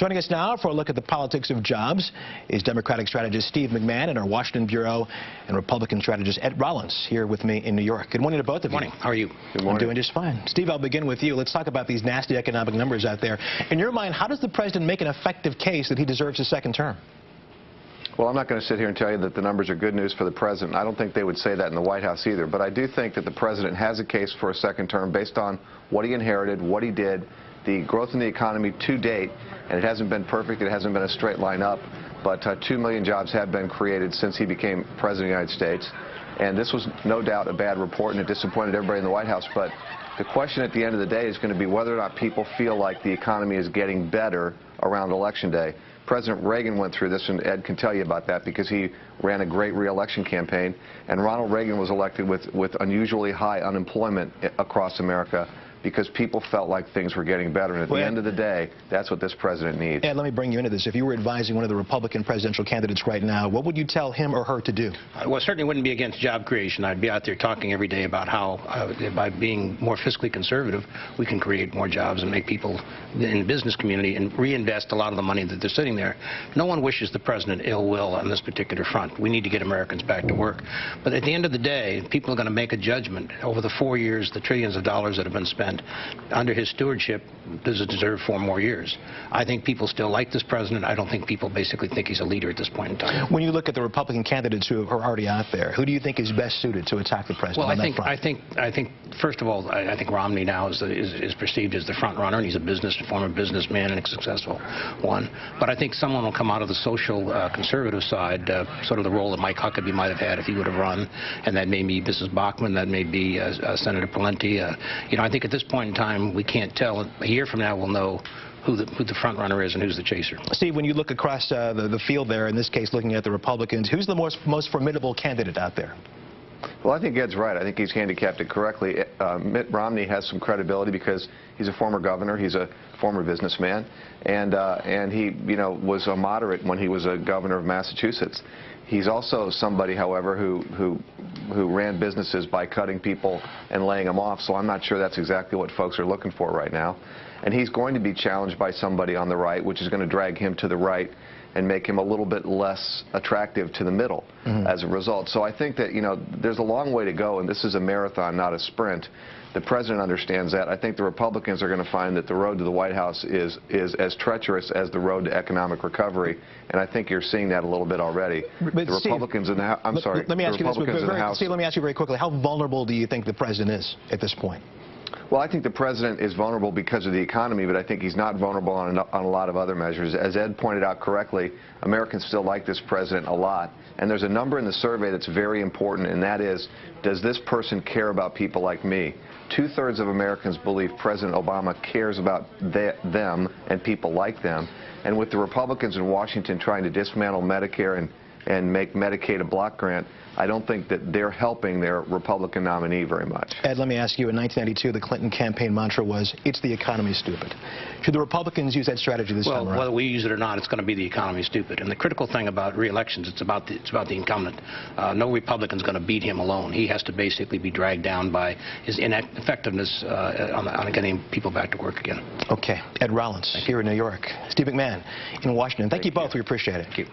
Joining us now for a look at the politics of jobs is Democratic strategist Steve McMahon and our Washington bureau, and Republican strategist Ed Rollins here with me in New York. Good morning to both of you. Good morning. How are you? Good morning. I'm doing just fine. Steve, I'll begin with you. Let's talk about these nasty economic numbers out there. In your mind, how does the president make an effective case that he deserves a second term? Well, I'm not going to sit here and tell you that the numbers are good news for the president. I don't think they would say that in the White House either. But I do think that the president has a case for a second term based on what he inherited, what he did, the growth in the economy to date, and it hasn't been perfect. It hasn't been a straight line up, but 2 million jobs have been created since he became president of the United States. And this was no doubt a bad report, and it disappointed everybody in the White House. But the question at the end of the day is going to be whether or not people feel like the economy is getting better around Election Day. President Reagan went through this, and Ed can tell you about that because he ran a great re-election campaign. And Ronald Reagan was elected with unusually high unemployment across America because people felt like things were getting better. And at the end of the day, that's what this president needs. Ed, let me bring you into this. If you were advising one of the Republican presidential candidates right now, what would you tell him or her to do? Well, certainly wouldn't be against job creation. I'd be out there talking every day about how, by being more fiscally conservative, we can create more jobs and make people in the business community and reinvest a lot of the money that they're sitting there. No one wishes the president ill will on this particular front. We need to get Americans back to work. But at the end of the day, people are going to make a judgment over the 4 years, the trillions of dollars that have been spent. Under his stewardship, does it deserve 4 more years? I think people still like this president. I don't think people basically think he's a leader at this point in time. When you look at the Republican candidates who are already out there, who do you think is best suited to attack the president? Well, I think first of all, I think Romney now is perceived as the front runner, and he's a former businessman and a successful one. But I think someone will come out of the social conservative side, sort of the role that Mike Huckabee might have had if he would have run, and that may be Mrs. Bachmann, that may be Senator Pawlenty. You know, I think at this point in time, we can't tell. A year from now, we'll know who the front runner is and who's the chaser. Steve, when you look across the field there, in this case looking at the Republicans, who's the most formidable candidate out there? Well, I think Ed's right. I think he's handicapped it correctly. Mitt Romney has some credibility because he's a former governor, he's a former businessman, and he, was a moderate when he was a governor of Massachusetts. He's also somebody, however, who ran businesses by cutting people and laying them off, so I'm not sure that's exactly what folks are looking for right now. And he's going to be challenged by somebody on the right, which is going to drag him to the right and make him a little bit less attractive to the middle as a result. So I think that, there's a long way to go, and this is a marathon, not a sprint. The president understands that. I think the Republicans are going to find that the road to the White House is as treacherous as the road to economic recovery, and I think you're seeing that a little bit already. But the Republicans in the House, I'm sorry, let me ask you this, Steve, let me ask you very quickly, how vulnerable do you think the president is at this point? Well, I think the president is vulnerable because of the economy, but I think he's not vulnerable on a lot of other measures. As Ed pointed out correctly, Americans still like this president a lot. And there's a number in the survey that's very important, and that is, does this person care about people like me? 2/3 of Americans believe President Obama cares about them and people like them. And with the Republicans in Washington trying to dismantle Medicare and make Medicaid a block grant, I don't think that they're helping their Republican nominee very much. Ed, let me ask you, in 1992, the Clinton campaign mantra was, it's the economy, stupid. Should the Republicans use that strategy this time around? Well, whether we use it or not, it's going to be the economy stupid. And the critical thing about re-elections, it's about the incumbent. No Republican's going to beat him alone. He has to basically be dragged down by his ineffectiveness on getting people back to work again. Okay. Ed Rollins here in New York. Steve McMahon in Washington. Thank you both. We appreciate it. Thank you.